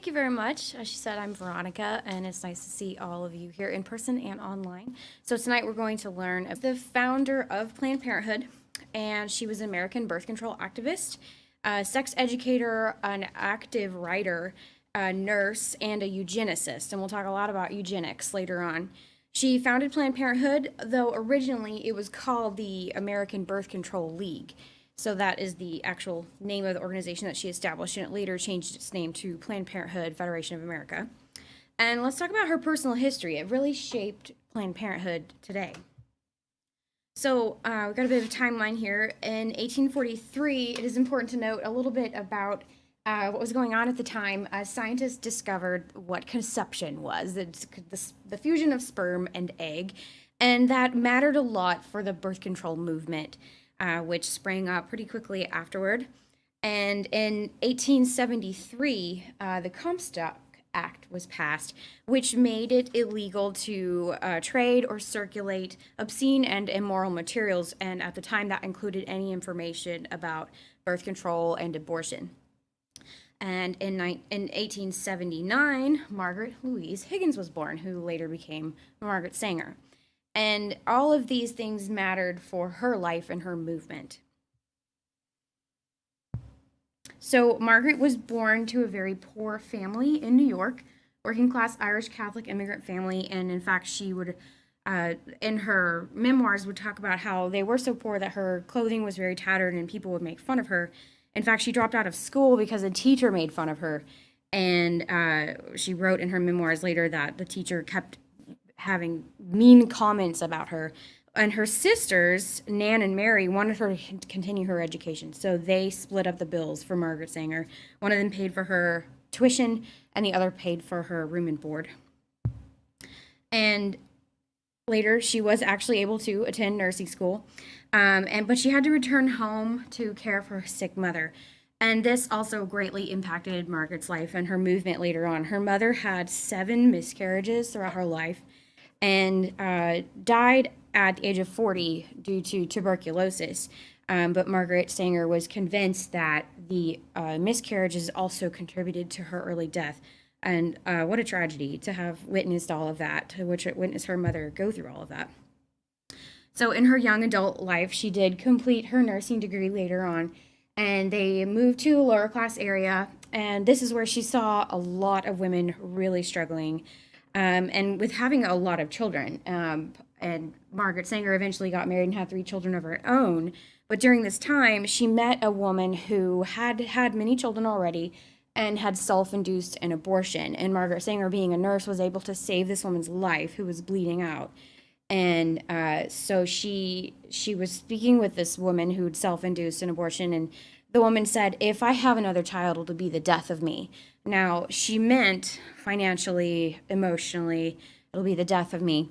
Thank you very much. As she said, I'm Veronica, and it's nice to see all of you here in person and online. So, tonight we're going to learn of the founder of Planned Parenthood, and she was an American birth control activist, a sex educator, an active writer, a nurse, and a eugenicist. And we'll talk a lot about eugenics later on. She founded Planned Parenthood, though originally it was called the American Birth Control League. So that is the actual name of the organization that she established, and it later changed its name to Planned Parenthood Federation of America. And let's talk about her personal history. It really shaped Planned Parenthood today. So we've got a bit of a timeline here. In 1843, it is important to note a little bit about what was going on at the time. Scientists discovered what conception was. It's the fusion of sperm and egg, and that mattered a lot for the birth control movement, which sprang up pretty quickly afterward. And in 1873, the Comstock Act was passed, which made it illegal to trade or circulate obscene and immoral materials. And at the time, that included any information about birth control and abortion. And in 1879, Margaret Louise Higgins was born, who later became Margaret Sanger. And all of these things mattered for her life and her movement. So Margaret was born to a very poor family in New York, working class Irish Catholic immigrant family. And in fact, she would, in her memoirs, would talk about how they were so poor that her clothing was very tattered and people would make fun of her. In fact, she dropped out of school because a teacher made fun of her. And she wrote in her memoirs later that the teacher kept having mean comments about her. And her sisters, Nan and Mary, wanted her to continue her education. So they split up the bills for Margaret Sanger. One of them paid for her tuition, and the other paid for her room and board. And later, she was actually able to attend nursing school, but she had to return home to care for her sick mother. And this also greatly impacted Margaret's life and her movement later on. Her mother had 7 miscarriages throughout her life and died at the age of 40 due to tuberculosis. But Margaret Sanger was convinced that the miscarriages also contributed to her early death. And what a tragedy to have witnessed all of that, to witness her mother go through all of that. So in her young adult life, she did complete her nursing degree later on, and they moved to a lower class area. And this is where she saw a lot of women really struggling, and with having a lot of children. And Margaret Sanger eventually got married and had 3 children of her own. But during this time, she met a woman who had had many children already and had self-induced an abortion. And Margaret Sanger, being a nurse, was able to save this woman's life, who was bleeding out. And so she was speaking with this woman who'd self-induced an abortion, and the woman said, "If I have another child, it'll be the death of me." Now, she meant financially, emotionally, it'll be the death of me.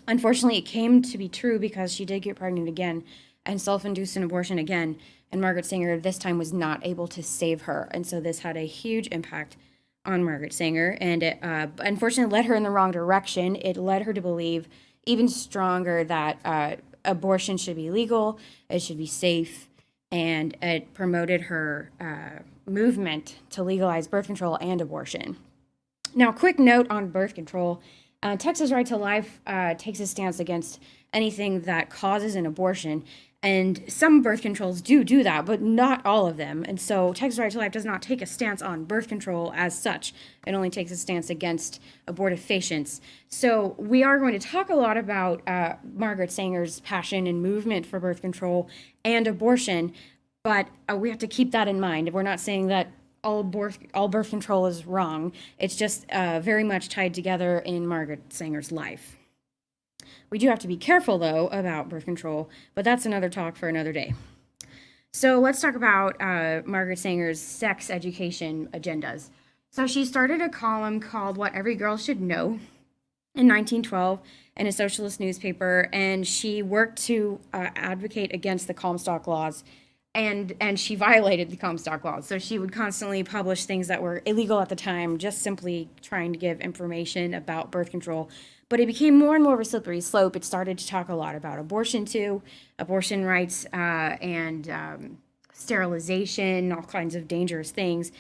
Unfortunately, it came to be true because she did get pregnant again and self-induced an abortion again. And Margaret Sanger this time was not able to save her. And so this had a huge impact on Margaret Sanger. And it unfortunately led her in the wrong direction. It led her to believe even stronger that abortion should be legal, it should be safe, and it promoted her movement to legalize birth control and abortion. Now, quick note on birth control. Texas Right to Life takes a stance against anything that causes an abortion. And some birth controls do that, but not all of them. And so Texas Right to Life does not take a stance on birth control as such. It only takes a stance against abortifacients. So we are going to talk a lot about Margaret Sanger's passion and movement for birth control and abortion, but we have to keep that in mind. We're not saying that all birth control is wrong. It's just very much tied together in Margaret Sanger's life. We do have to be careful, though, about birth control, but that's another talk for another day. So let's talk about Margaret Sanger's sex education agendas. So she started a column called What Every Girl Should Know in 1912 in a socialist newspaper, and she worked to advocate against the Comstock laws, and she violated the Comstock laws. So she would constantly publish things that were illegal at the time, just simply trying to give information about birth control. But it became more and more of a slippery slope. It started to talk a lot about abortion too, abortion rights and sterilization, all kinds of dangerous things.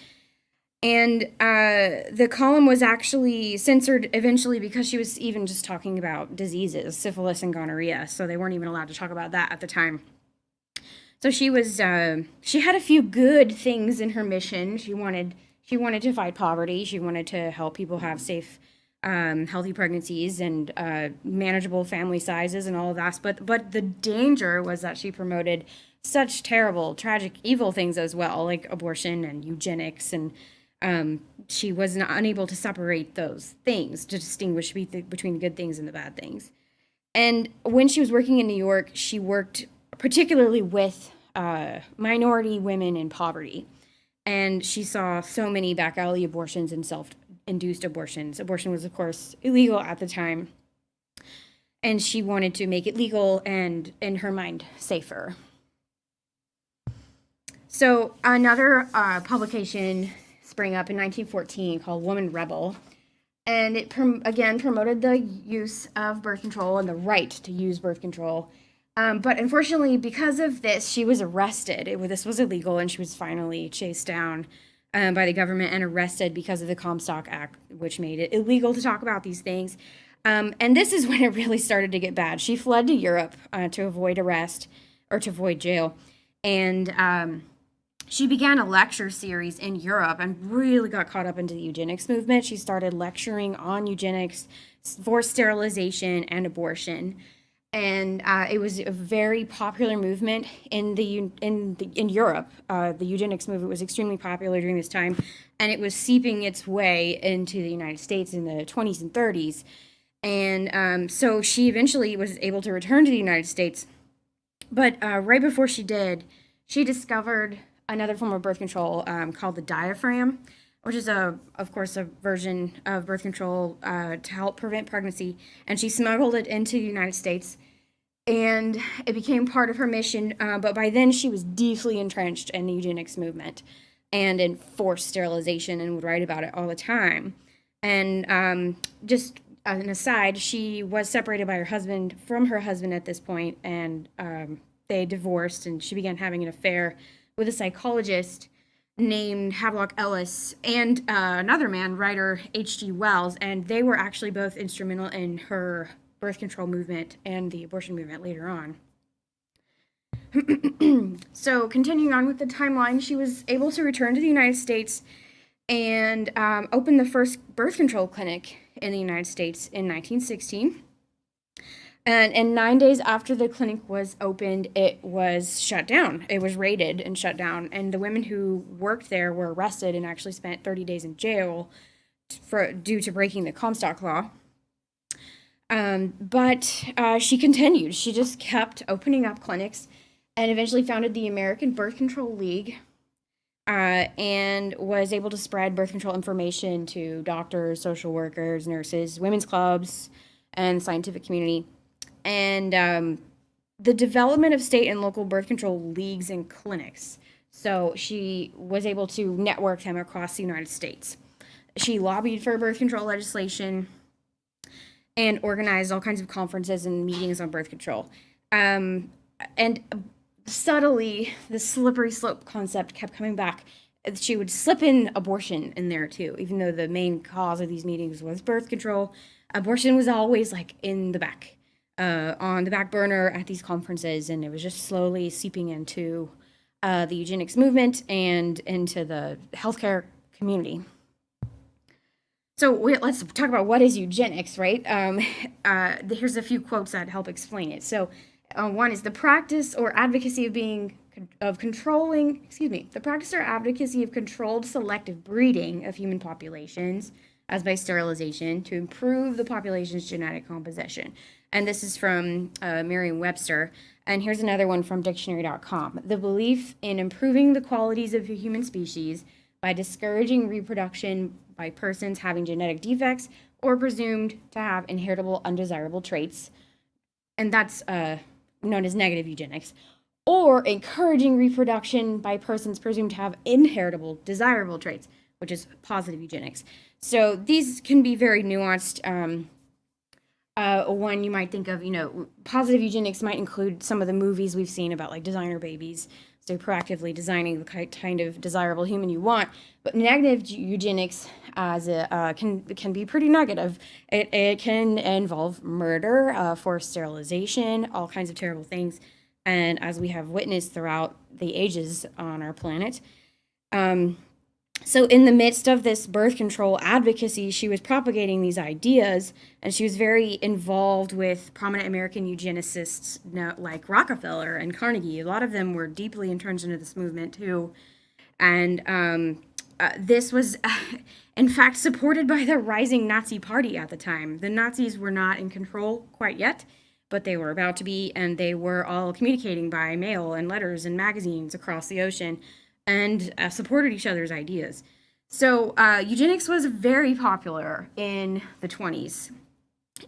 And the column was actually censored eventually because she was even just talking about diseases, syphilis and gonorrhea. So they weren't even allowed to talk about that at the time. So she had a few good things in her mission. She wanted to fight poverty. She wanted to help people have safe, healthy pregnancies and manageable family sizes and all of that. But the danger was that she promoted such terrible, tragic, evil things as well, like abortion and eugenics, and she was unable to separate those things to distinguish between the good things and the bad things. And when she was working in New York, she worked particularly with minority women in poverty. And she saw so many back alley abortions and self induced abortions. Abortion was, of course, illegal at the time. And she wanted to make it legal and, in her mind, safer. So another publication sprang up in 1914 called Woman Rebel. And it, again, promoted the use of birth control and the right to use birth control. But unfortunately, because of this, she was arrested. This was illegal, and she was finally chased down by the government and arrested because of the Comstock Act, which made it illegal to talk about these things. And this is when it really started to get bad. She fled to Europe to avoid arrest or to avoid jail. And she began a lecture series in Europe and really got caught up into the eugenics movement. She started lecturing on eugenics, forced sterilization, and abortion. And it was a very popular movement in Europe. The eugenics movement was extremely popular during this time, and it was seeping its way into the United States in the 20s and 30s. And so she eventually was able to return to the United States. But right before she did, she discovered another form of birth control called the diaphragm, which is, of course, a version of birth control to help prevent pregnancy. And she smuggled it into the United States, and it became part of her mission. But by then, she was deeply entrenched in the eugenics movement and in forced sterilization, and would write about it all the time. And just as an aside, she was separated by from her husband at this point, and they divorced, and she began having an affair with a psychologist named Havelock Ellis and another man, writer H.G. Wells, and they were actually both instrumental in her birth control movement and the abortion movement later on. So continuing on with the timeline, she was able to return to the United States and open the first birth control clinic in the United States in 1916. And 9 days after the clinic was opened, it was shut down. It was raided and shut down. And the women who worked there were arrested and actually spent 30 days in jail due to breaking the Comstock Law. But she continued. She just kept opening up clinics and eventually founded the American Birth Control League, and was able to spread birth control information to doctors, social workers, nurses, women's clubs, and the scientific community. And the development of state and local birth control leagues and clinics. So she was able to network them across the United States. She lobbied for birth control legislation and organized all kinds of conferences and meetings on birth control. And subtly, the slippery slope concept kept coming back. She would slip in abortion in there too, even though the main cause of these meetings was birth control. Abortion was always like in the back. On the back burner at these conferences, and it was just slowly seeping into the eugenics movement and into the healthcare community. So let's talk about what is eugenics, right? Here's a few quotes that help explain it. So one is the practice or advocacy of controlled selective breeding of human populations, as by sterilization, to improve the population's genetic composition. And this is from Merriam-Webster. And here's another one from dictionary.com. The belief in improving the qualities of the human species by discouraging reproduction by persons having genetic defects or presumed to have inheritable undesirable traits. And that's known as negative eugenics. Or encouraging reproduction by persons presumed to have inheritable desirable traits, which is positive eugenics. So these can be very nuanced. One you might think of, positive eugenics might include some of the movies we've seen about like designer babies. So proactively designing the kind of desirable human you want. But negative eugenics as can be pretty negative. It can involve murder, forced sterilization, all kinds of terrible things. And as we have witnessed throughout the ages on our planet. So in the midst of this birth control advocacy, she was propagating these ideas, and she was very involved with prominent American eugenicists like Rockefeller and Carnegie. A lot of them were deeply entrenched into this movement too. And this was, in fact, supported by the rising Nazi party at the time. The Nazis were not in control quite yet, but they were about to be, and they were all communicating by mail and letters and magazines across the ocean, and supported each other's ideas. So eugenics was very popular in the 20s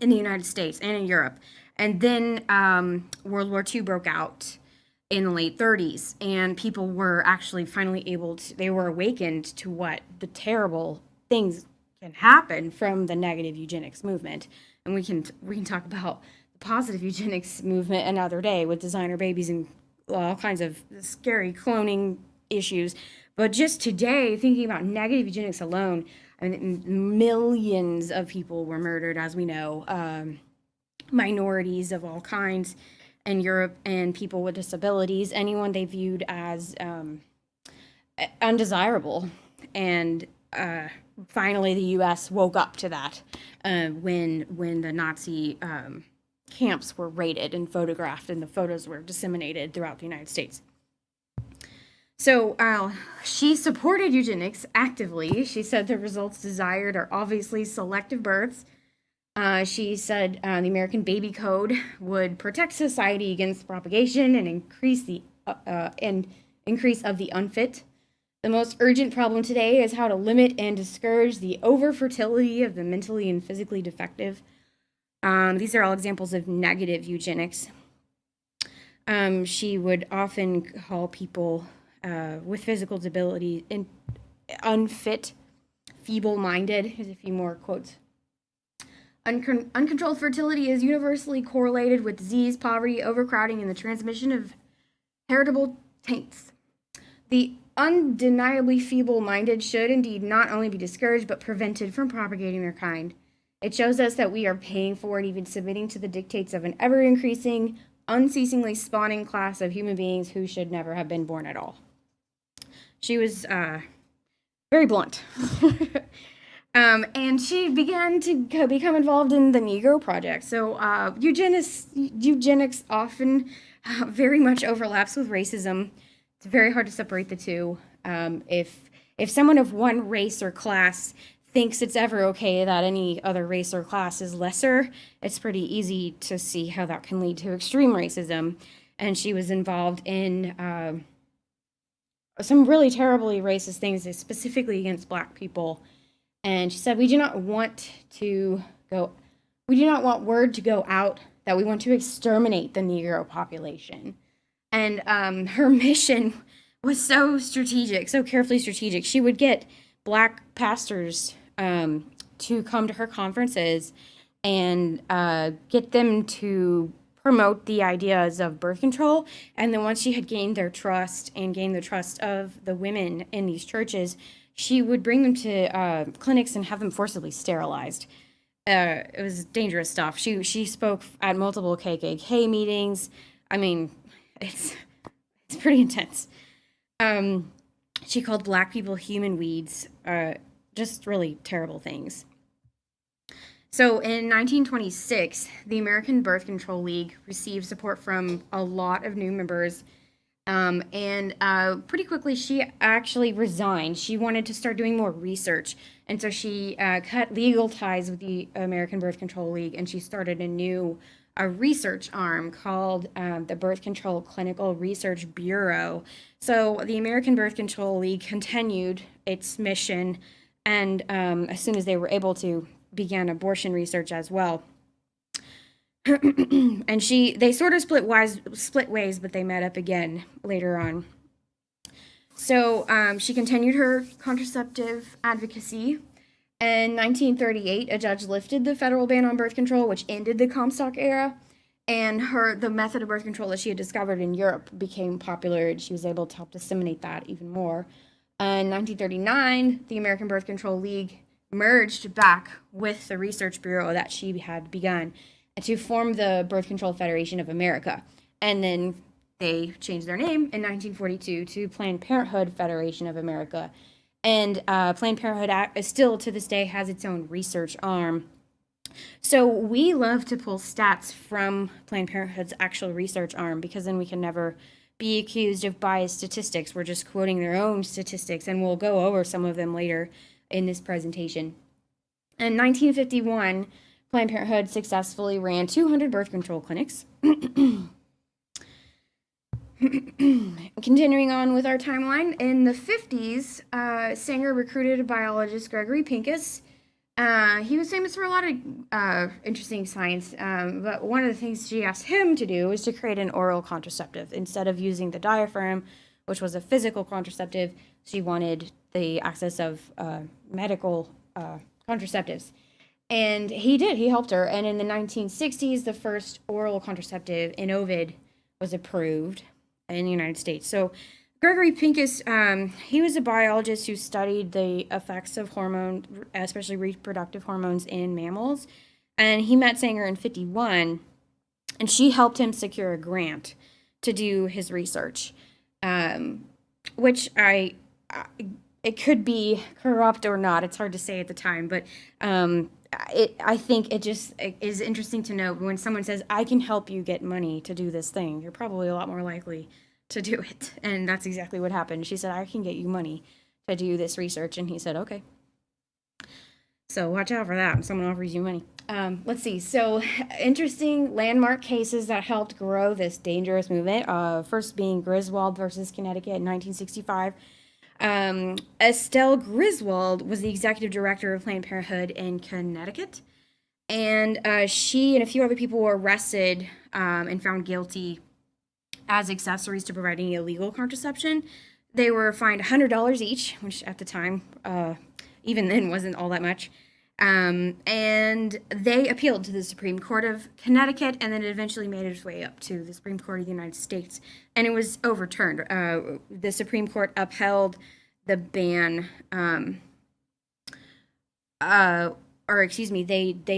in the United States and in Europe. And then World War II broke out in the late 30s, and people were actually finally they were awakened to what the terrible things can happen from the negative eugenics movement. And we can talk about the positive eugenics movement another day with designer babies and all kinds of scary cloning issues. But just today, thinking about negative eugenics alone, I mean, millions of people were murdered, as we know, minorities of all kinds in Europe, and people with disabilities, anyone they viewed as undesirable. And finally, the U.S. woke up to that when the Nazi camps were raided and photographed, and the photos were disseminated throughout the United States. So she supported eugenics actively. She said the results desired are obviously selective births. She said the American Baby Code would protect society against propagation and increase of the unfit. The most urgent problem today is how to limit and discourage the over-fertility of the mentally and physically defective. These are all examples of negative eugenics. She would often call people with physical disability unfit, feeble-minded. Here's a few more quotes. Uncontrolled fertility is universally correlated with disease, poverty, overcrowding, and the transmission of heritable taints. The undeniably feeble-minded should indeed not only be discouraged, but prevented from propagating their kind. It shows us that we are paying for and even submitting to the dictates of an ever-increasing, unceasingly spawning class of human beings who should never have been born at all. She was very blunt. And she began to become involved in the Negro Project. So eugenics often very much overlaps with racism. It's very hard to separate the two. If someone of one race or class thinks it's ever okay that any other race or class is lesser, it's pretty easy to see how that can lead to extreme racism. And she was involved in some really terribly racist things, specifically against Black people. And she said, we do not want word to go out that we want to exterminate the Negro population. And her mission was so strategic, so carefully strategic. She would get Black pastors to come to her conferences and get them to promote the ideas of birth control. And then once she had gained their trust and gained the trust of the women in these churches, she would bring them to clinics and have them forcibly sterilized. It was dangerous stuff. She spoke at multiple KKK meetings. I mean, it's pretty intense. She called Black people human weeds, just really terrible things. So in 1926, the American Birth Control League received support from a lot of new members. And pretty quickly, she actually resigned. She wanted to start doing more research. And so she cut legal ties with the American Birth Control League, and she started a new research arm called the Birth Control Clinical Research Bureau. So the American Birth Control League continued its mission, and as soon as they were able to, began abortion research as well. And they sort of split ways, but they met up again later on. So she continued her contraceptive advocacy. In 1938, a judge lifted the federal ban on birth control, which ended the Comstock era. And the method of birth control that she had discovered in Europe became popular, and she was able to help disseminate that even more. In 1939, the American Birth Control League merged back with the research bureau that she had begun to form the Birth Control Federation of America. And then they changed their name in 1942 to Planned Parenthood Federation of America. And Planned Parenthood still to this day has its own research arm. So we love to pull stats from Planned Parenthood's actual research arm, because then we can never be accused of biased statistics. We're just quoting their own statistics, and we'll go over some of them later in this presentation. In 1951, Planned Parenthood successfully ran 200 birth control clinics. Continuing on with our timeline, in the 50s, Sanger recruited biologist Gregory Pincus. He was famous for a lot of interesting science, but one of the things she asked him to do was to create an oral contraceptive. Instead of using the diaphragm, which was a physical contraceptive, she wanted the access of medical contraceptives. And he did. He helped her. And in the 1960s, the first oral contraceptive, Inovid, was approved in the United States. So Gregory Pincus, he was a biologist who studied the effects of hormones, especially reproductive hormones, in mammals. And he met Sanger in 51, and she helped him secure a grant to do his research, which it could be corrupt or not. It's hard to say at the time, but I think it is interesting to know when someone says, I can help you get money to do this thing, you're probably a lot more likely to do it. And that's exactly what happened. She said, I can get you money to do this research. And he said, okay. So watch out for that when someone offers you money. Let's see. So interesting landmark cases that helped grow this dangerous movement. First being Griswold versus Connecticut in 1965. Estelle Griswold was the executive director of Planned Parenthood in Connecticut. And she and a few other people were arrested and found guilty as accessories to providing illegal contraception. They were fined $100 each, which at the time, even then, wasn't all that much. And they appealed to the Supreme Court of Connecticut, and then it eventually made its way up to the Supreme Court of the United States, and it was overturned. The Supreme Court upheld the ban, they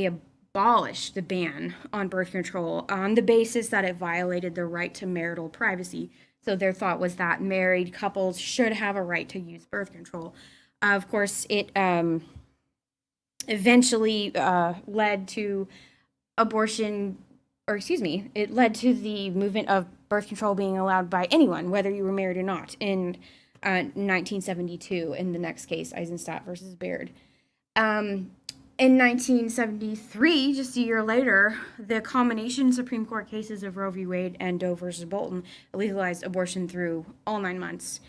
abolished the ban on birth control on the basis that it violated the right to marital privacy. So their thought was that married couples should have a right to use birth control. Of course, it eventually led to it led to the movement of birth control being allowed by anyone, whether you were married or not, in 1972, in the next case, Eisenstadt versus Baird. In 1973, just a year later, the combination Supreme Court cases of Roe v. Wade and Doe versus Bolton legalized abortion through all 9 months.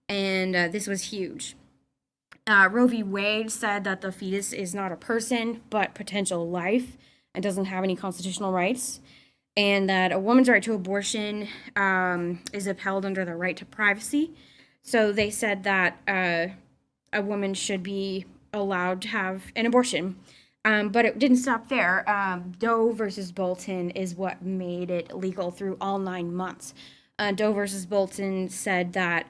And this was huge. Roe v. Wade said that the fetus is not a person, but potential life, and doesn't have any constitutional rights. And that a woman's right to abortion is upheld under the right to privacy. So they said that a woman should be allowed to have an abortion. But it didn't stop there. Doe versus Bolton is what made it legal through all 9 months. Doe versus Bolton said that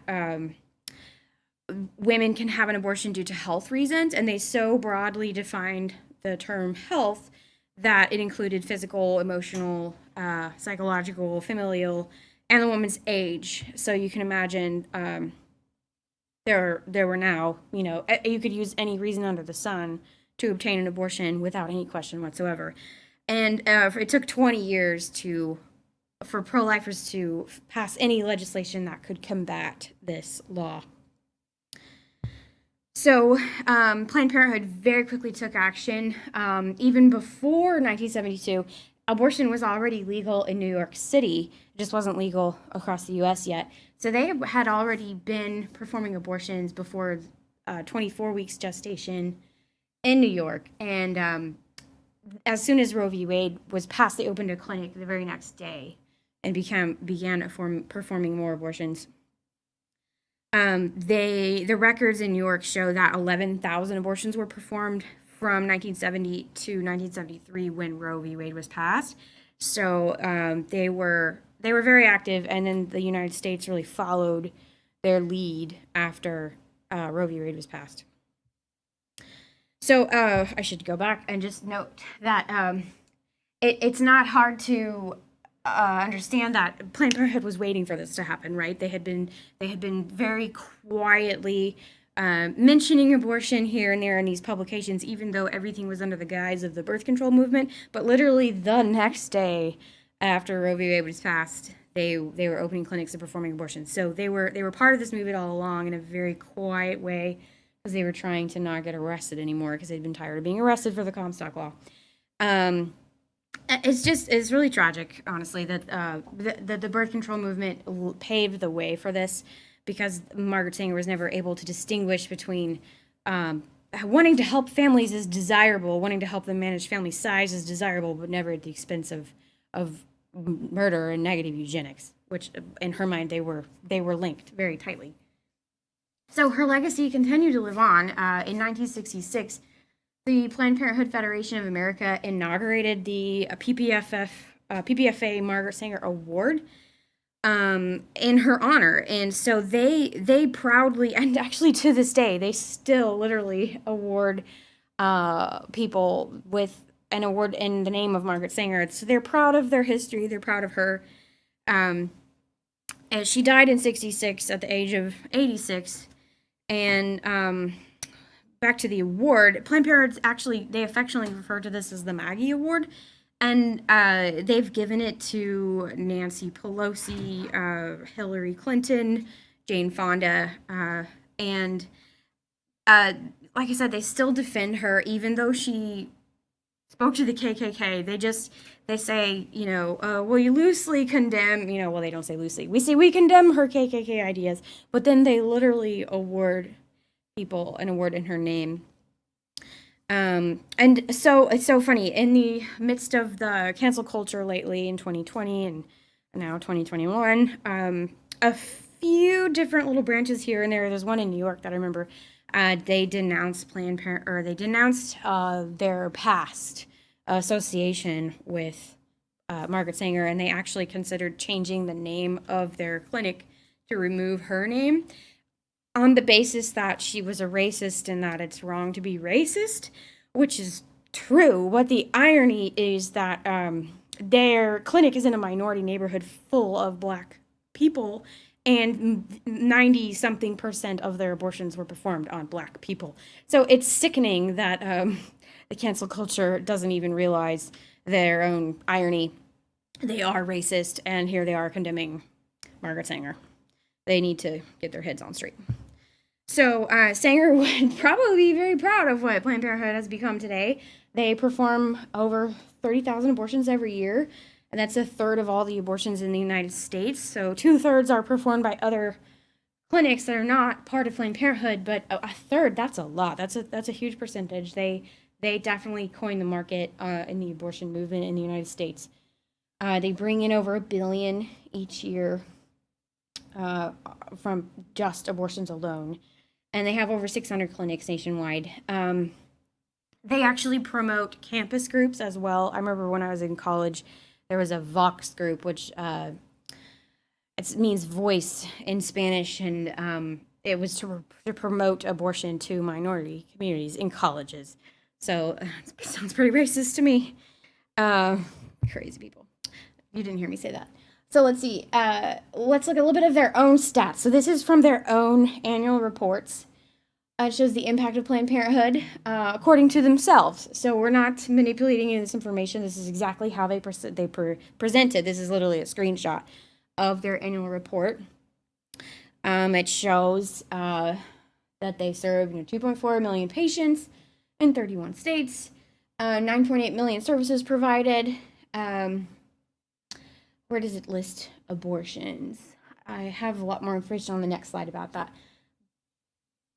women can have an abortion due to health reasons, and they so broadly defined the term health that it included physical, emotional, psychological, familial, and the woman's age. So you can imagine there were now, you could use any reason under the sun to obtain an abortion without any question whatsoever. And it took 20 years for pro-lifers to pass any legislation that could combat this law. So Planned Parenthood very quickly took action. Even before 1972, abortion was already legal in New York City. It just wasn't legal across the U.S. yet. So they had already been performing abortions before 24 weeks gestation in New York. And as soon as Roe v. Wade was passed, they opened a clinic the very next day and began performing more abortions. The records in New York show that 11,000 abortions were performed from 1970 to 1973 when Roe v. Wade was passed. So they were very active, and then the United States really followed their lead after Roe v. Wade was passed. So I should go back and just note that it's not hard to understand that Planned Parenthood was waiting for this to happen, right? They had been very quietly mentioning abortion here and there in these publications, even though everything was under the guise of the birth control movement. But literally the next day after Roe v. Wade was passed, they were opening clinics and performing abortions. So they were part of this movement all along in a very quiet way, because they were trying to not get arrested anymore, because they'd been tired of being arrested for the Comstock Law. It's really tragic, honestly, that the birth control movement paved the way for this, because Margaret Sanger was never able to distinguish between wanting to help families is desirable, wanting to help them manage family size is desirable, but never at the expense of murder and negative eugenics, which in her mind they were linked very tightly. So her legacy continued to live on. In 1966, the Planned Parenthood Federation of America inaugurated the PPFA Margaret Sanger Award in her honor. And so they proudly, and actually to this day, they still literally award people with an award in the name of Margaret Sanger. So they're proud of their history. They're proud of her. And she died in 66 at the age of 86. And back to the award, Planned Parenthood actually, they affectionately refer to this as the Maggie Award. And they've given it to Nancy Pelosi, Hillary Clinton, Jane Fonda, and like I said, they still defend her, even though she spoke to the KKK. They say, well, you loosely condemn, well, they don't say loosely. We say we condemn her KKK ideas, but then they literally award people an award in her name. And so it's so funny, in the midst of the cancel culture lately in 2020 and now 2021, a few different little branches here and there. There's one in New York that I remember. They denounced Planned Parenthood, or they denounced their past association with Margaret Sanger, and they actually considered changing the name of their clinic to remove her name, on the basis that she was a racist and that it's wrong to be racist, which is true. But the irony is that their clinic is in a minority neighborhood full of Black people, and 90-something% of their abortions were performed on Black people. So it's sickening that the cancel culture doesn't even realize their own irony. They are racist, and here they are condemning Margaret Sanger. They need to get their heads on straight. So Sanger would probably be very proud of what Planned Parenthood has become today. They perform over 30,000 abortions every year, and that's a third of all the abortions in the United States. So 2/3 are performed by other clinics that are not part of Planned Parenthood, but a third, that's a lot. That's a huge percentage. They definitely coined the market in the abortion movement in the United States. They bring in over $1 billion each year from just abortions alone. And they have over 600 clinics nationwide. They actually promote campus groups as well. I remember when I was in college, there was a Vox group, which it means voice in Spanish, and it was to promote abortion to minority communities in colleges. So it sounds pretty racist to me. Crazy people. You didn't hear me say that. So let's see. Let's look at a little bit of their own stats. So this is from their own annual reports. It shows the impact of Planned Parenthood according to themselves. So we're not manipulating any of this information. This is exactly how they presented. This is literally a screenshot of their annual report. It shows that they serve 2.4 million patients in 31 states, 9.8 million services provided. Where does it list abortions? I have a lot more information on the next slide about that.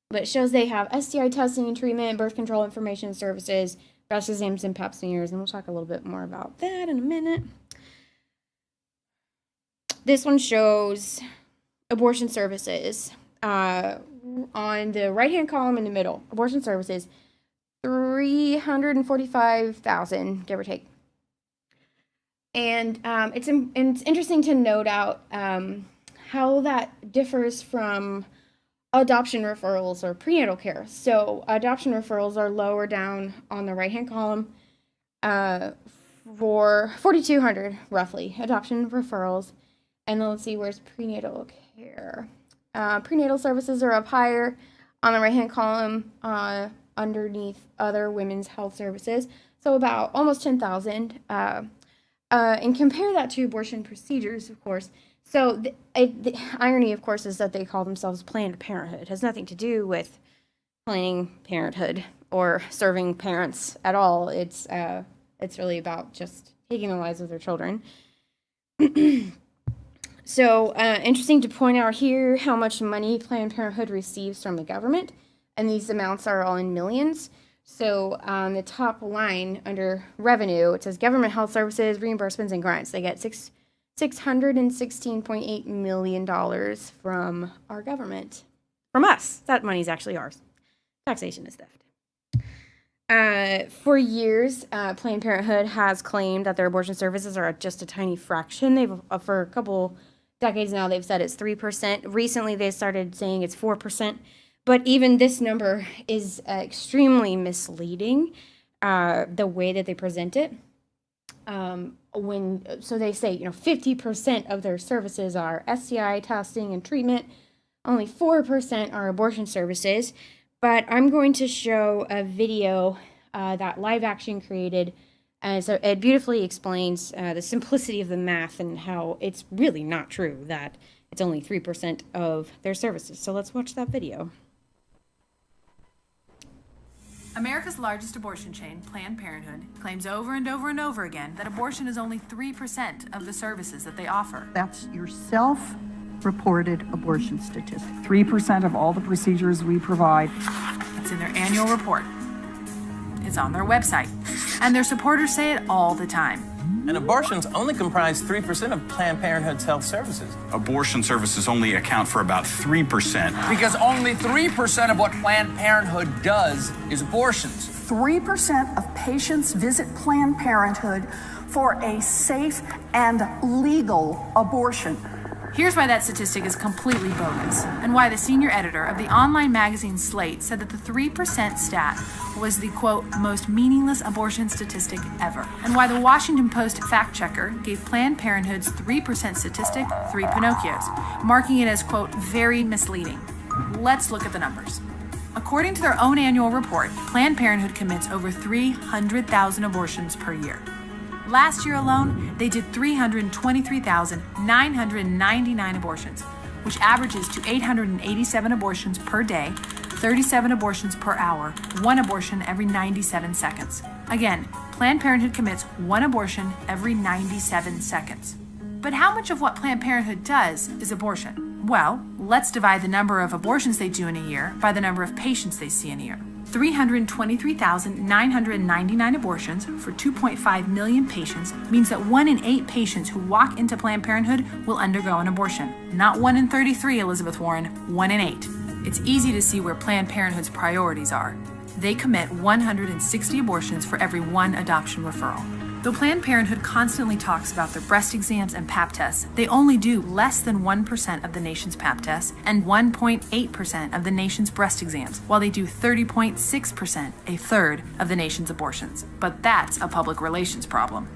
But it shows they have STI testing and treatment, birth control information services, breast exams, and pap smears, and we'll talk a little bit more about that in a minute. This one shows abortion services. On the right-hand column in the middle, abortion services, 345,000, give or take. And it's interesting to note out how that differs from adoption referrals or prenatal care. So adoption referrals are lower down on the right-hand column for 4,200 roughly adoption referrals. And then let's see, where's prenatal care? Prenatal services are up higher on the right-hand column underneath other women's health services. So about almost 10,000. And compare that to abortion procedures, of course. So the irony, of course, is that they call themselves Planned Parenthood. It has nothing to do with Planned Parenthood or serving parents at all. It's really about just taking the lives of their children. So interesting to point out here how much money Planned Parenthood receives from the government, and these amounts are all in millions. So on the top line under revenue, it says government health services, reimbursements, and grants. They get $616.8 million from our government. From us. That money's actually ours. Taxation is theft. For years, Planned Parenthood has claimed that their abortion services are just a tiny fraction. For a couple decades now, they've said it's 3%. Recently, they started saying it's 4%. But even this number is extremely misleading, the way that they present it. So they say, 50% of their services are STI testing and treatment. Only 4% are abortion services. But I'm going to show a video that Live Action created. So it beautifully explains the simplicity of the math and how it's really not true that it's only 3% of their services. So let's watch that video. America's largest abortion chain, Planned Parenthood, claims over and over and over again that abortion is only 3% of the services that they offer. That's your self-reported abortion statistic. 3% of all the procedures we provide. It's in their annual report. It's on their website. And their supporters say it all the time. And abortions only comprise 3% of Planned Parenthood's health services. Abortion services only account for about 3%. Because only 3% of what Planned Parenthood does is abortions. 3% of patients visit Planned Parenthood for a safe and legal abortion. Here's why that statistic is completely bogus, and why the senior editor of the online magazine Slate said that the 3% stat was the, quote, most meaningless abortion statistic ever, and why the Washington Post fact checker gave Planned Parenthood's 3% statistic 3 Pinocchios, marking it as, quote, very misleading. Let's look at the numbers. According to their own annual report, Planned Parenthood commits over 300,000 abortions per year. Last year alone, they did 323,999 abortions, which averages to 887 abortions per day, 37 abortions per hour, 1 abortion every 97 seconds. Again, Planned Parenthood commits 1 abortion every 97 seconds. But how much of what Planned Parenthood does is abortion? Well, let's divide the number of abortions they do in a year by the number of patients they see in a year. 323,999 abortions for 2.5 million patients means that 1 in 8 patients who walk into Planned Parenthood will undergo an abortion. Not 1 in 33, Elizabeth Warren, 1 in 8. It's easy to see where Planned Parenthood's priorities are. They commit 160 abortions for every 1 adoption referral. Though Planned Parenthood constantly talks about their breast exams and Pap tests, they only do less than 1% of the nation's Pap tests and 1.8% of the nation's breast exams, while they do 30.6%, a third of the nation's abortions. But that's a public relations problem.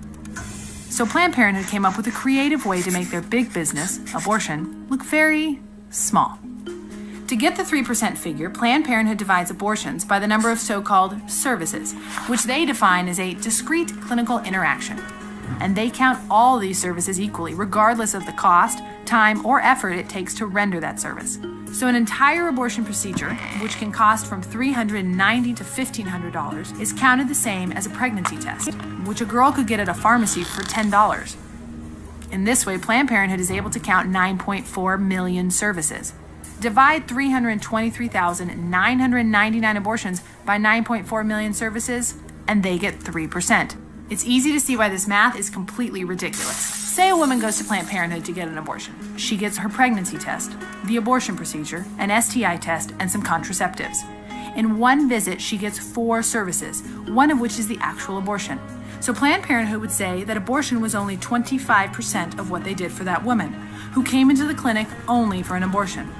So Planned Parenthood came up with a creative way to make their big business, abortion, look very small. To get the 3% figure, Planned Parenthood divides abortions by the number of so-called services, which they define as a discrete clinical interaction. And they count all these services equally, regardless of the cost, time, or effort it takes to render that service. So an entire abortion procedure, which can cost from $390 to $1,500, is counted the same as a pregnancy test, which a girl could get at a pharmacy for $10. In this way, Planned Parenthood is able to count 9.4 million services. Divide 323,999 abortions by 9.4 million services, and they get 3%. It's easy to see why this math is completely ridiculous. Say a woman goes to Planned Parenthood to get an abortion. She gets her pregnancy test, the abortion procedure, an STI test, and some contraceptives. In one visit, she gets 4 services, one of which is the actual abortion. So Planned Parenthood would say that abortion was only 25% of what they did for that woman, who came into the clinic only for an abortion.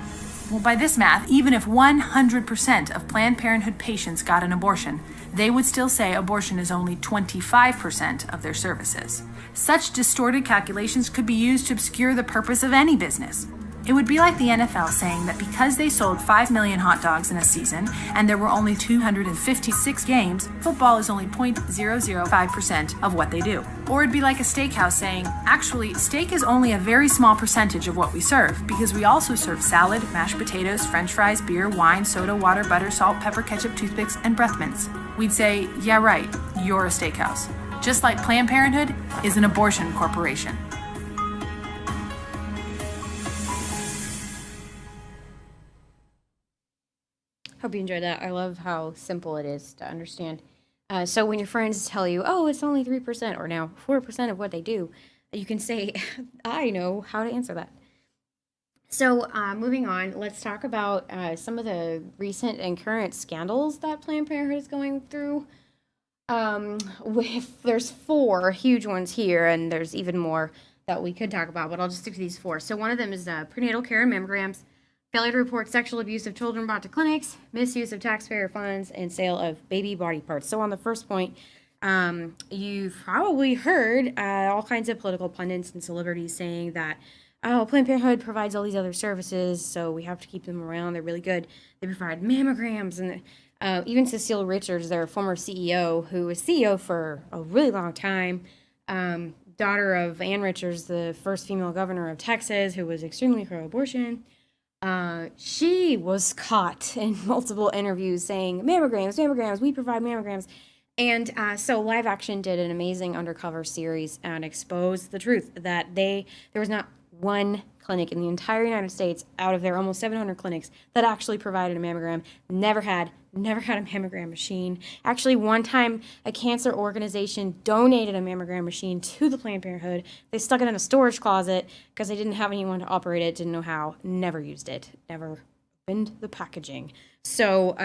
Well, by this math, even if 100% of Planned Parenthood patients got an abortion, they would still say abortion is only 25% of their services. Such distorted calculations could be used to obscure the purpose of any business. It would be like the NFL saying that because they sold 5 million hot dogs in a season and there were only 256 games, football is only 0.005% of what they do. Or it'd be like a steakhouse saying, actually, steak is only a very small percentage of what we serve because we also serve salad, mashed potatoes, french fries, beer, wine, soda, water, butter, salt, pepper, ketchup, toothpicks, and breath mints. We'd say, yeah, right, you're a steakhouse. Just like Planned Parenthood is an abortion corporation. Hope you enjoyed that. I love how simple it is to understand. So when your friends tell you, oh, it's only 3% or now 4% of what they do, you can say, I know how to answer that. So moving on, let's talk about some of the recent and current scandals that Planned Parenthood is going through. There's 4 huge ones here, and there's even more that we could talk about, but I'll just stick to these 4. So one of them is prenatal care and mammograms, failure to report sexual abuse of children brought to clinics, misuse of taxpayer funds, and sale of baby body parts. So on the first point, you've probably heard all kinds of political pundits and celebrities saying that, oh, Planned Parenthood provides all these other services, so we have to keep them around. They're really good. They provide mammograms. And even Cecile Richards, their former CEO, who was CEO for a really long time, daughter of Ann Richards, the first female governor of Texas, who was extremely pro-abortion, she was caught in multiple interviews saying, mammograms, we provide mammograms. And so Live Action did an amazing undercover series and exposed the truth that there was not one clinic in the entire United States out of their almost 700 clinics that actually provided a mammogram. Never had a mammogram machine. Actually, one time a cancer organization donated a mammogram machine to the Planned Parenthood. They stuck it in a storage closet because they didn't have anyone to operate it, didn't know how, never used it, never opened the packaging. So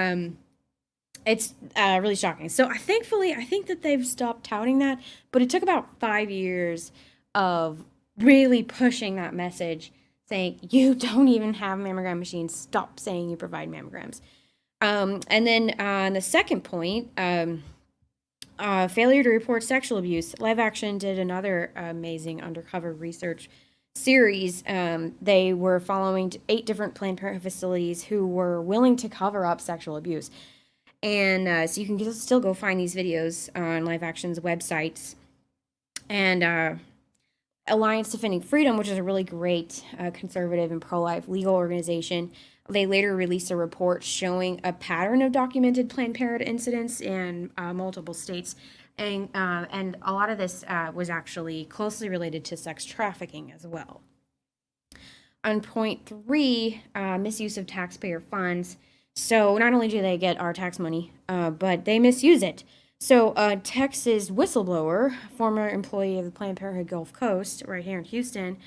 it's really shocking. So I think that they've stopped touting that, but it took about 5 years of really pushing that message, saying you don't even have mammogram machines. Stop saying you provide mammograms. And then on the second point, failure to report sexual abuse. Live Action did another amazing undercover research series. They were following 8 different Planned Parenthood facilities who were willing to cover up sexual abuse. And so you can still go find these videos on Live Action's websites. And Alliance Defending Freedom, which is a really great conservative and pro-life legal organization, they later released a report showing a pattern of documented Planned Parenthood incidents in multiple states. And a lot of this was actually closely related to sex trafficking as well. On point 3, misuse of taxpayer funds. So not only do they get our tax money, but they misuse it. So a Texas whistleblower, former employee of the Planned Parenthood Gulf Coast, right here in Houston,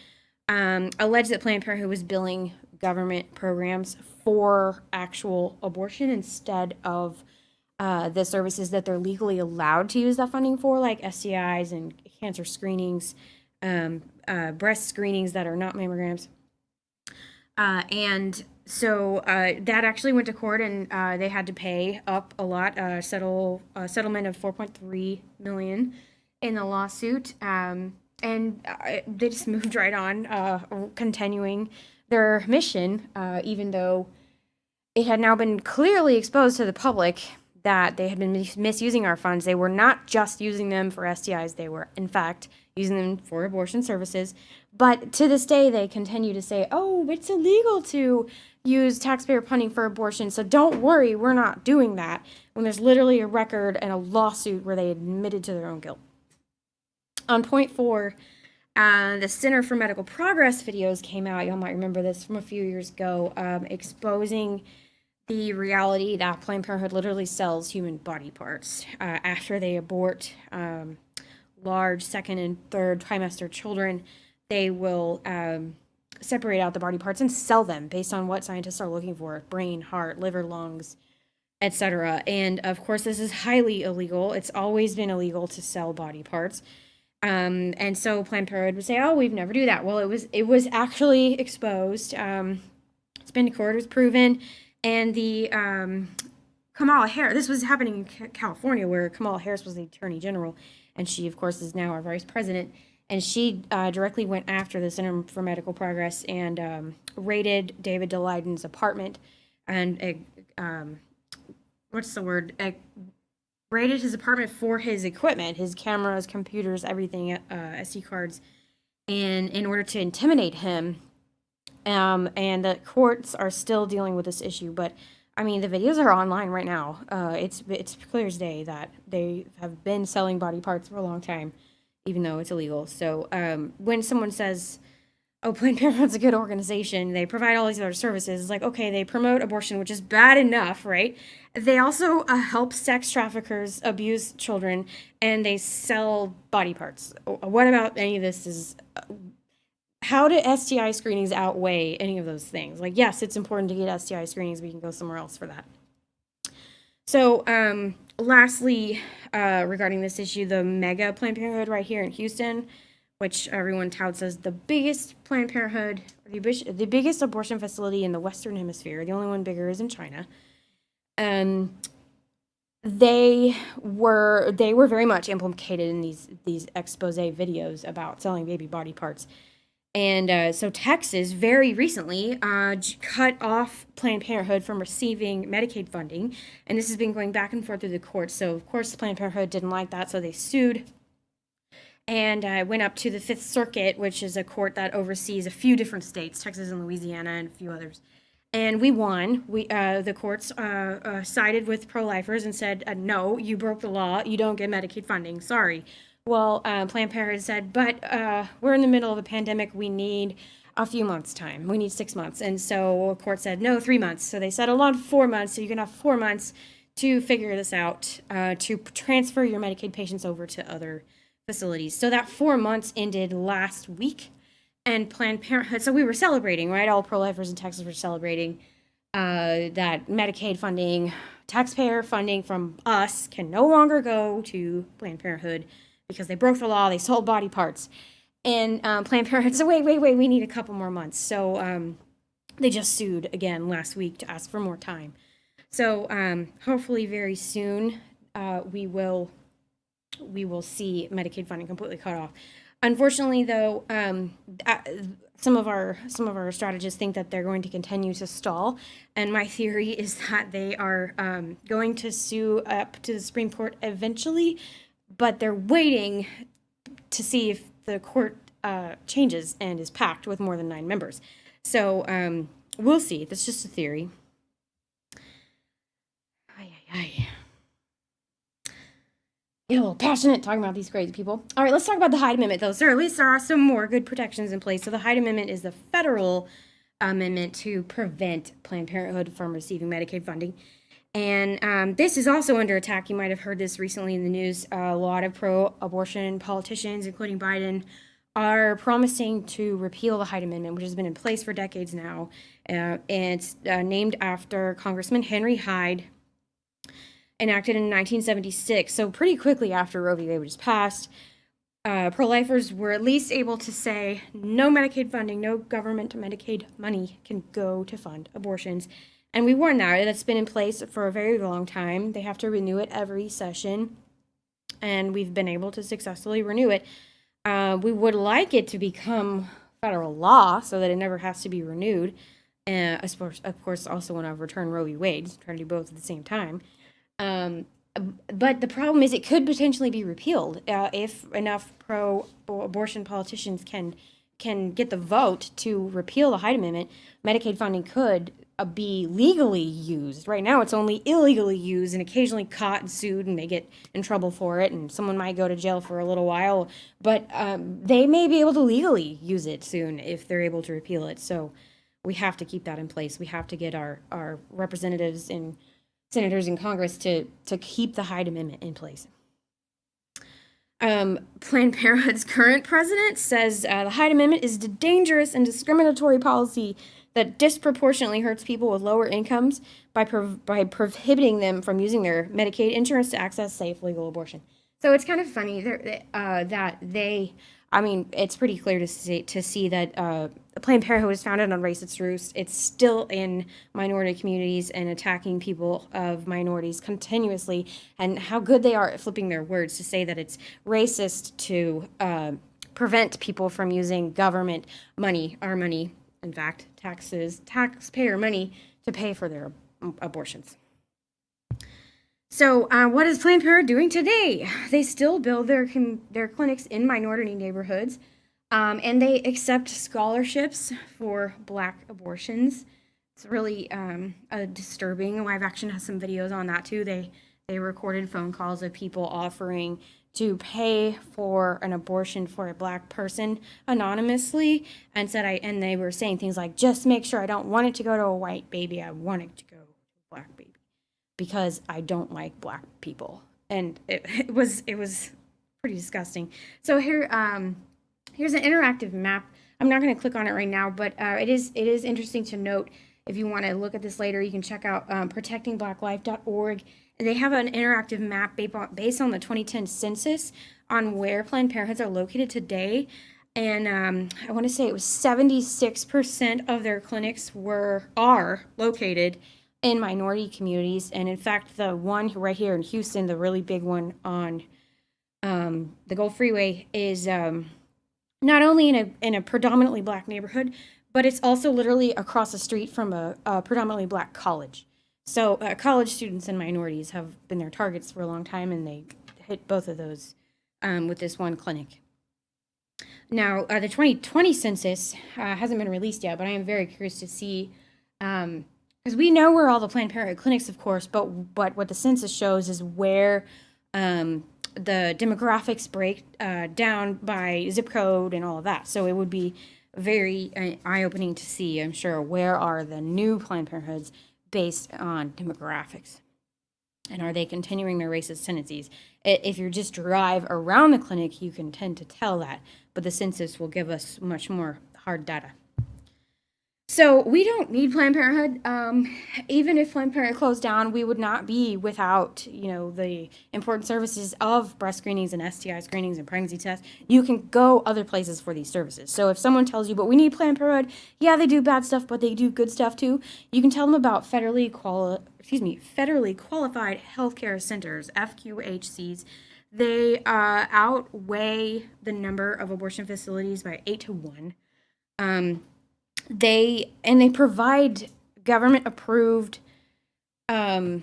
alleged that Planned Parenthood was billing government programs for actual abortion instead of the services that they're legally allowed to use that funding for, like STIs and cancer screenings, breast screenings that are not mammograms. And so that actually went to court, and they had to pay up a lot, settlement of $4.3 million in the lawsuit, and they just moved right on, continuing their mission, even though it had now been clearly exposed to the public that they had been misusing our funds. They were not just using them for STIs, they were, in fact, using them for abortion services. But to this day, they continue to say, oh, it's illegal to use taxpayer funding for abortion, so don't worry, we're not doing that, when there's literally a record and a lawsuit where they admitted to their own guilt. On point 4, the Center for Medical Progress videos came out. Y'all might remember this from a few years ago, exposing the reality that Planned Parenthood literally sells human body parts after they abort large second and third trimester children. They will separate out the body parts and sell them based on what scientists are looking for: brain, heart, liver, lungs. etc. And of course, this is highly illegal. It's always been illegal to sell body parts. And so Planned Parenthood would say, "Oh, we've never do that." Well, it was actually exposed. It's been to court, it was proven, and the Kamala Harris. This was happening in California, where Kamala Harris was the Attorney General, and she, of course, is now our Vice President. And she directly went after the Center for Medical Progress and raided David Daleidon's apartment, and raided his apartment for his equipment, his cameras, computers, everything, SD cards, and in order to intimidate him. And the courts are still dealing with this issue, but I mean, the videos are online right now. It's clear as day that they have been selling body parts for a long time, even though it's illegal. So when someone says, "Oh, Planned Parenthood's a good organization, they provide all these other services," it's like, okay, they promote abortion, which is bad enough, right? They also help sex traffickers abuse children, and they sell body parts. What about any of this is... how do STI screenings outweigh any of those things? Like, yes, it's important to get STI screenings. We can go somewhere else for that. So, lastly, regarding this issue, the mega Planned Parenthood right here in Houston, which everyone touts as the biggest Planned Parenthood, the biggest abortion facility in the Western Hemisphere. The only one bigger is in China. They were very much implicated in these expose videos about selling baby body parts. And so Texas very recently cut off Planned Parenthood from receiving Medicaid funding. And this has been going back and forth through the courts. So, of course, Planned Parenthood didn't like that, so they sued and went up to the Fifth Circuit, which is a court that oversees a few different states, Texas and Louisiana and a few others. And we won. The courts sided with pro-lifers and said, no, you broke the law. You don't get Medicaid funding. Sorry. Well, Planned Parenthood said, but we're in the middle of a pandemic. We need a few months' time. We need 6 months. And so the court said, no, 3 months. So they settled on 4 months. So you can have 4 months to figure this out, to transfer your Medicaid patients over to other facilities. So that 4 months ended last week. And Planned Parenthood, so we were celebrating, right? All pro-lifers in Texas were celebrating that Medicaid funding, taxpayer funding from us can no longer go to Planned Parenthood, because they broke the law, they sold body parts. And Planned Parenthood said, wait, we need a couple more months. So they just sued again last week to ask for more time. So hopefully very soon we will see Medicaid funding completely cut off. Unfortunately, though, some of our strategists think that they're going to continue to stall. And my theory is that they are going to sue up to the Supreme Court eventually, but they're waiting to see if the court changes and is packed with more than 9 members. So we'll see. That's just a theory. Get a little passionate talking about these crazy people. All right, let's talk about the Hyde Amendment, though. So at least there are some more good protections in place. So the Hyde Amendment is the federal amendment to prevent Planned Parenthood from receiving Medicaid funding. And this is also under attack. You might have heard this recently in the news. A lot of pro-abortion politicians, including Biden, are promising to repeal the Hyde Amendment, which has been in place for decades now. And it's named after Congressman Henry Hyde, enacted in 1976. So pretty quickly after Roe v. Wade was passed, pro-lifers were at least able to say no Medicaid funding, no government Medicaid money can go to fund abortions. And we warned that. That's been in place for a very long time. They have to renew it every session, and we've been able to successfully renew it. We would like it to become federal law so that it never has to be renewed. Of course, also want to overturn Roe v. Wade, trying to do both at the same time. But the problem is it could potentially be repealed if enough pro-abortion politicians can get the vote to repeal the Hyde Amendment. Medicaid funding could be legally used. Right now it's only illegally used and occasionally caught and sued, and they get in trouble for it, and someone might go to jail for a little while, but they may be able to legally use it soon if they're able to repeal it. So we have to keep that in place. We have to get our representatives and senators in Congress to keep the Hyde Amendment in place. Planned Parenthood's current president says the Hyde Amendment is a dangerous and discriminatory policy that disproportionately hurts people with lower incomes by prohibiting them from using their Medicaid insurance to access safe, legal abortion. So it's kind of funny that they, I mean, it's pretty clear to see that Planned Parenthood was founded on racist roots. It's still in minority communities and attacking people of minorities continuously, and how good they are at flipping their words to say that it's racist to prevent people from using government money, our money, in fact, taxpayer money, to pay for their abortions. So what is Planned Parenthood doing today? They still build their clinics in minority neighborhoods, and they accept scholarships for Black abortions. It's really disturbing. Live Action has some videos on that too. They recorded phone calls of people offering to pay for an abortion for a Black person anonymously, and they were saying things like, just make sure I don't want it to go to a white baby, I want it to go to a Black baby, because I don't like Black people. And it was pretty disgusting. So here's an interactive map. I'm not going to click on it right now, but it is interesting to note. If you want to look at this later, you can check out protectingblacklife.org. They have an interactive map based on the 2010 census on where Planned Parenthoods are located today. And I want to say it was 76% of their clinics are located in minority communities. And in fact, the one right here in Houston, the really big one on the Gulf Freeway, is not only in a predominantly Black neighborhood, but it's also literally across the street from a predominantly Black college. So college students and minorities have been their targets for a long time, and they hit both of those with this one clinic. Now, the 2020 census hasn't been released yet, but I am very curious to see, because we know where all the Planned Parenthood clinics, of course, but what the census shows is where the demographics break down by zip code and all of that. So it would be very eye-opening to see, I'm sure, where are the new Planned Parenthoods based on demographics, and are they continuing their racist tendencies? If you just drive around the clinic, you can tend to tell that, but the census will give us much more hard data. So we don't need Planned Parenthood. Even if Planned Parenthood closed down, we would not be without, the important services of breast screenings and STI screenings and pregnancy tests. You can go other places for these services. So if someone tells you, but we need Planned Parenthood, yeah, they do bad stuff, but they do good stuff too. You can tell them about federally qualified healthcare centers, FQHCs. They outweigh the number of abortion facilities by 8 to 1. They provide government approved, or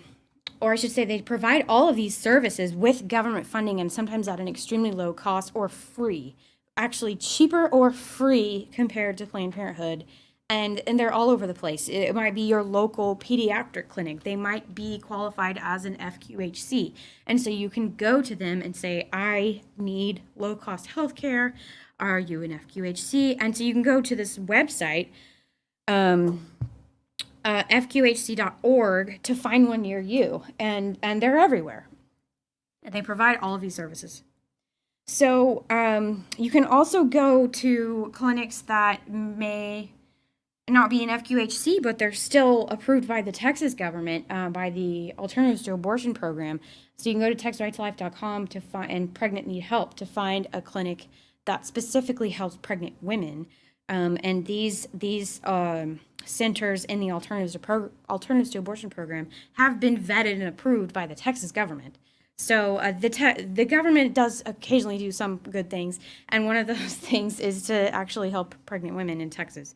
I should say they provide all of these services with government funding, and sometimes at an extremely low cost or free, actually cheaper or free compared to Planned Parenthood. And they're all over the place. It might be your local pediatric clinic. They might be qualified as an FQHC. And so you can go to them and say, I need low-cost healthcare. Are you an FQHC? And so you can go to this website, fqhc.org, to find one near you. And they're everywhere. And they provide all of these services. So you can also go to clinics that may not be an FQHC, but they're still approved by the Texas government, by the Alternatives to Abortion program. So you can go to textrightslife.com to find, and Pregnant Need Help, to find a clinic that specifically helps pregnant women. And these centers in the Alternatives to Abortion program have been vetted and approved by the Texas government. So the government does occasionally do some good things, and one of those things is to actually help pregnant women in Texas.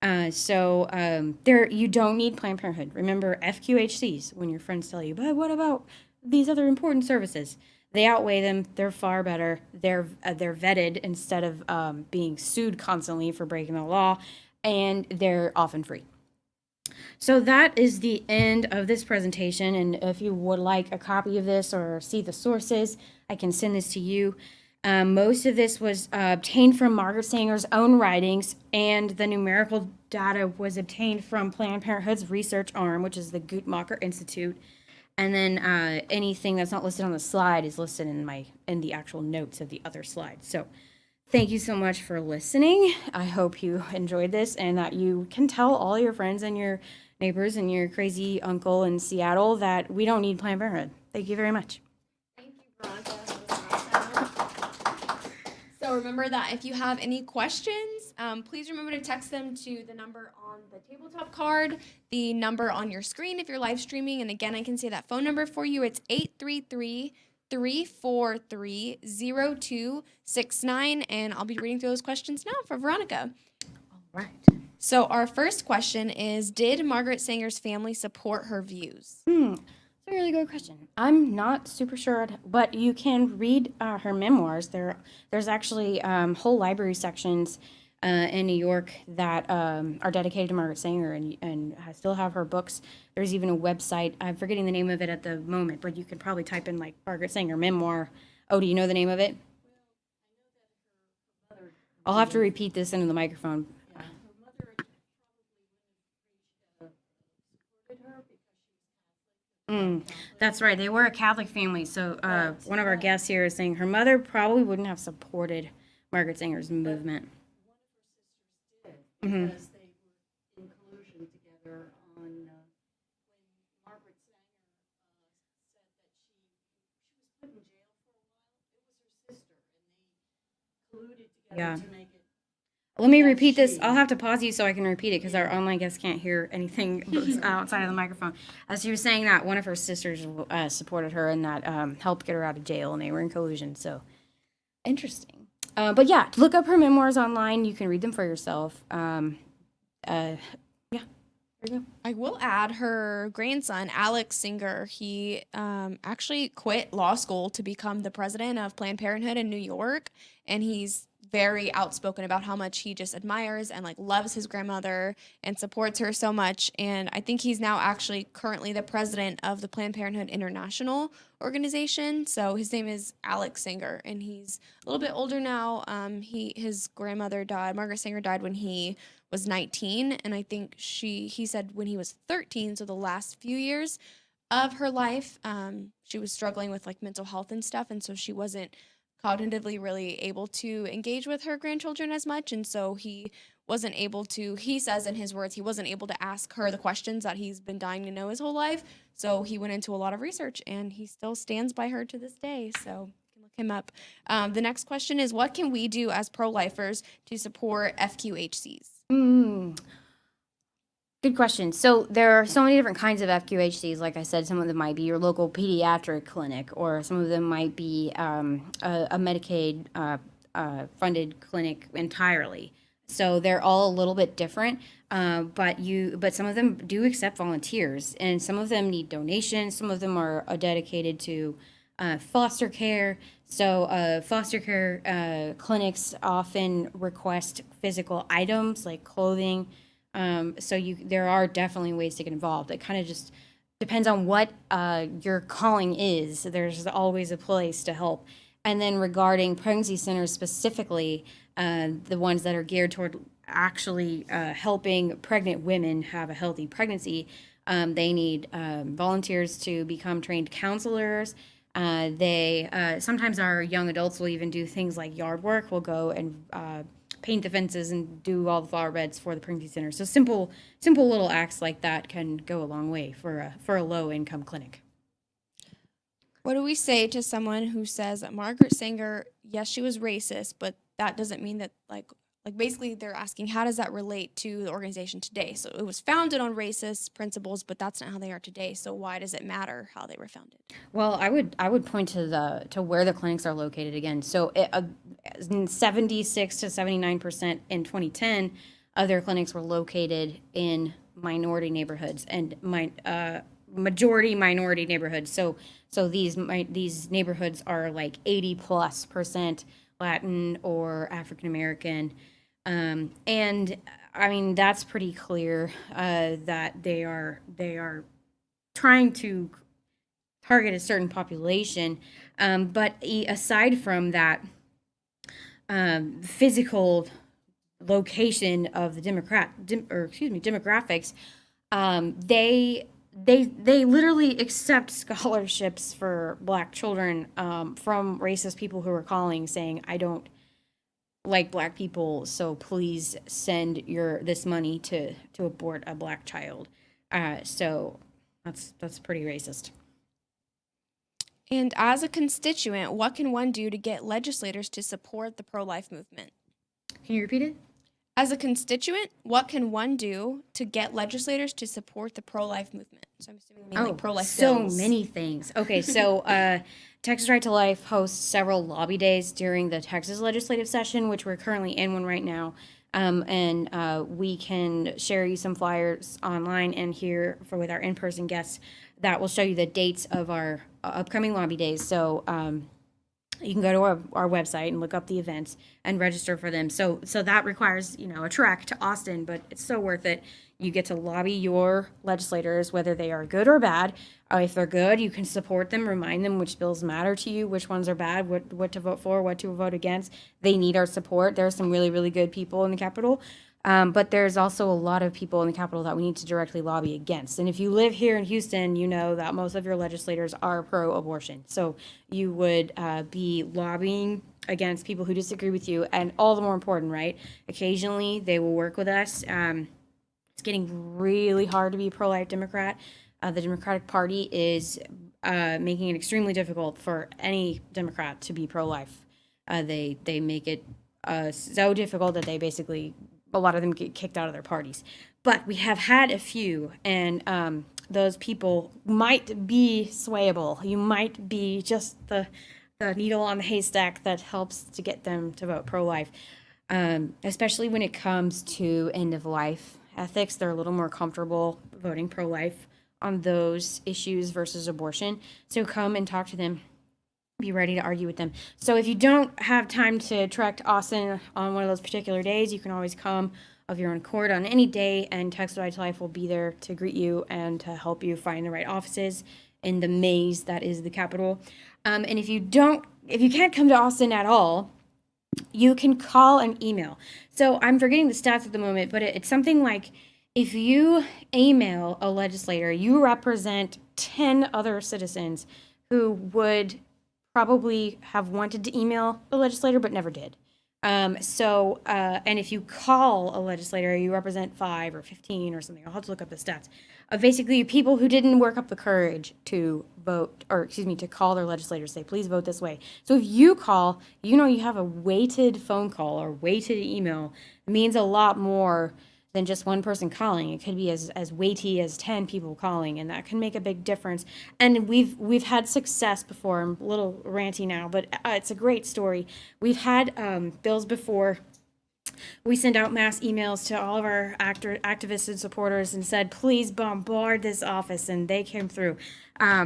You don't need Planned Parenthood. Remember FQHCs when your friends tell you, but what about these other important services? They outweigh them. They're far better. They're vetted instead of being sued constantly for breaking the law, and they're often free. So that is the end of this presentation, and if you would like a copy of this or see the sources, I can send this to you. Most of this was obtained from Margaret Sanger's own writings, and the numerical data was obtained from Planned Parenthood's research arm, which is the Guttmacher Institute. And then anything that's not listed on the slide is listed in the actual notes of the other slide. So Thank you so much for listening. I hope you enjoyed this and that you can tell all your friends and your neighbors and your crazy uncle in Seattle that we don't need Planned Parenthood. Thank you very much. Thank you, Veronica. So remember that if you have any questions, please remember to text them to the number on the tabletop card, the number on your screen if you're live streaming. And again, I can say that phone number for you. It's 833-343-0269. And I'll be reading through those questions now for Veronica. All right. So our first question is, did Margaret Sanger's family support her views? That's a really good question. I'm not super sure, but you can read her memoirs. There's actually whole library sections in New York that are dedicated to Margaret Sanger, and I still have her books. There's even a website. I'm forgetting the name of it at the moment, but you can probably type in like Margaret Sanger memoir. Oh, do you know the name of it? I'll have to repeat this into the microphone. That's right. They were a Catholic family. So one of our guests here is saying her mother probably wouldn't have supported Margaret Sanger's movement. Because they were in collusion together on when Margaret Sanger said that she was put in jail for a while. It was her sister, and they colluded together to make it. Let me repeat this. I'll have to pause you so I can repeat it because our online guests can't hear anything outside of the microphone. As she was saying that one of her sisters supported her and that helped get her out of jail, and they were in collusion. So interesting. But yeah, look up her memoirs online. You can read them for yourself. Yeah, there you go. I will add her grandson, Alex Singer. He actually quit law school to become the president of Planned Parenthood in New York, and he's very outspoken about how much he just admires and like loves his grandmother and supports her so much. And I think he's now actually currently the president of the Planned Parenthood International organization. So his name is Alex Singer, and he's a little bit older now. His grandmother died. Margaret Singer died when he was 19, and I think he said when he was 13. So the last few years of her life, she was struggling with like mental health and stuff, and so she wasn't cognitively really able to engage with her grandchildren as much, and so he wasn't able to, he says in his words, he wasn't able to ask her the questions that he's been dying to know his whole life, so he went into a lot of research, and he still stands by her to this day, so you can look him up. The next question is, what can we do as pro-lifers to support FQHCs? Good question. So there are so many different kinds of FQHCs. Like I said, some of them might be your local pediatric clinic, or some of them might be a Medicaid funded clinic entirely. So they're all a little bit different, but some of them do accept volunteers, and some of them need donations. Some of them are dedicated to foster care. So foster care clinics often request physical items like clothing. So there are definitely ways to get involved. It kind of just depends on what your calling is. There's always a place to help. And then regarding pregnancy centers specifically, the ones that are geared toward actually helping pregnant women have a healthy pregnancy, they need volunteers to become trained counselors. They sometimes our young adults will even do things like yard work. We'll go and paint the fences and do all the flower beds for the pregnancy center. So simple little acts like that can go a long way for a low income clinic. What do we say to someone who says that Margaret Sanger, yes, she was racist, but that doesn't mean that like basically they're asking, how does that relate to the organization today? So it was founded on racist principles, but that's not how they are today. So why does it matter how they were founded? Well, I would point to where the clinics are located again. So 76 to 79% in 2010 of their clinics were located in minority neighborhoods and majority minority neighborhoods. So these neighborhoods are like 80+% Latin or African American. And I mean, that's pretty clear that they are trying to target a certain population. But aside from that, physical location of the demographics, they literally accept scholarships for Black children from racist people who are calling saying, I don't like black people, so please send this money to abort a black child. So that's pretty racist. And as a constituent, what can one do to get legislators to support the pro-life movement? Can you repeat it? As a constituent, what can one do to get legislators to support the pro-life movement? So I'm assuming mainly pro-life so bills. many things. Okay, so Texas Right to Life hosts several lobby days during the Texas legislative session, which we're currently in one right now. And we can share you some flyers online and here with our in-person guests that will show you the dates of our upcoming lobby days. So you can go to our website and look up the events and register for them. So that requires, a trek to Austin, but it's so worth it. You get to lobby your legislators, whether they are good or bad. If they're good, you can support them, remind them which bills matter to you, which ones are bad, what to vote for, what to vote against. They need our support. There are some really, really good people in the Capitol. But there's also a lot of people in the Capitol that we need to directly lobby against. And if you live here in Houston, you know that most of your legislators are pro-abortion. So you would be lobbying against people who disagree with you. And all the more important, right? Occasionally, they will work with us. It's getting really hard to be a pro-life Democrat. The Democratic Party is making it extremely difficult for any Democrat to be pro-life. They make it so difficult that they basically, a lot of them get kicked out of their parties. But we have had a few, and those people might be swayable. You might be just the needle on the haystack that helps to get them to vote pro-life. Especially when it comes to end-of-life ethics, they're a little more comfortable voting pro-life on those issues versus abortion. So come and talk to them. Be ready to argue with them. So if you don't have time to trek to Austin on one of those particular days, you can always come of your own accord on any day, and Texas Right to Life will be there to greet you and to help you find the right offices in the maze that is the Capitol. And if you can't come to Austin at all, you can call and email. So I'm forgetting the stats at the moment, but it's something like if you email a legislator, you represent 10 other citizens who would probably have wanted to email a legislator but never did. And if you call a legislator, you represent 5 or 15 or something. I'll have to look up the stats. Basically, people who didn't work up the courage to to call their legislators, say, please vote this way. So if you call, you have a weighted phone call or weighted email. It means a lot more than just one person calling. It could be as weighty as 10 people calling, and that can make a big difference. And we've had success before. I'm a little ranty now, but it's a great story. We've had bills before. We send out mass emails to all of our activists and supporters and said, please bombard this office, and they came through.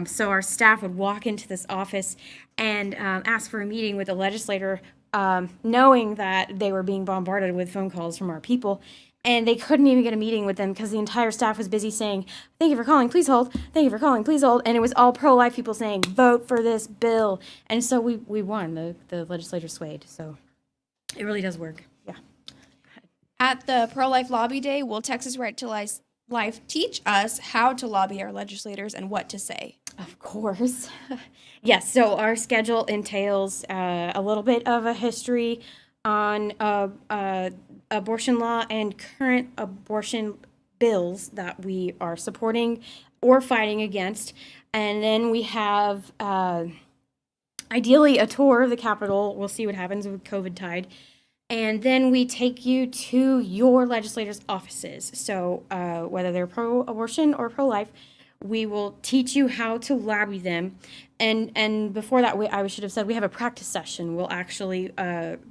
So our staff would walk into this office and ask for a meeting with a legislator, knowing that they were being bombarded with phone calls from our people. And they couldn't even get a meeting with them because the entire staff was busy saying, thank you for calling, please hold. Thank you for calling, please hold. And it was all pro-life people saying, vote for this bill. And so we won. The legislature swayed. So it really does work. Yeah. At the pro-life lobby day, will Texas Right to Life teach us how to lobby our legislators and what to say? Of course. Yes, so our schedule entails a little bit of a history on abortion law and current abortion bills that we are supporting or fighting against. And then we have ideally a tour of the Capitol. We'll see what happens with COVID tide. And then we take you to your legislators' offices. So whether they're pro-abortion or pro-life, we will teach you how to lobby them. And before that, I should have said we have a practice session. We'll actually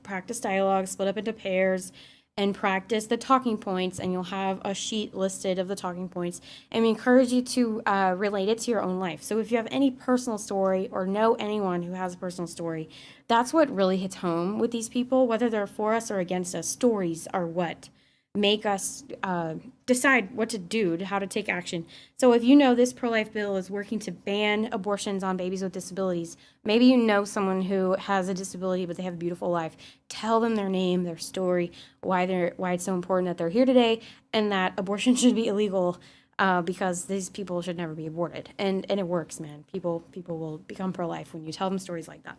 practice dialogue, split up into pairs, and practice the talking points, and you'll have a sheet listed of the talking points. And we encourage you to relate it to your own life. So if you have any personal story or know anyone who has a personal story, that's what really hits home with these people, whether they're for us or against us. Stories are what make us decide what to do, how to take action. So if you know this pro-life bill is working to ban abortions on babies with disabilities, maybe you know someone who has a disability but they have a beautiful life, tell them their name, their story, why it's so important that they're here today, and that abortion should be illegal because these people should never be aborted. And it works, man. People will become pro-life when you tell them stories like that.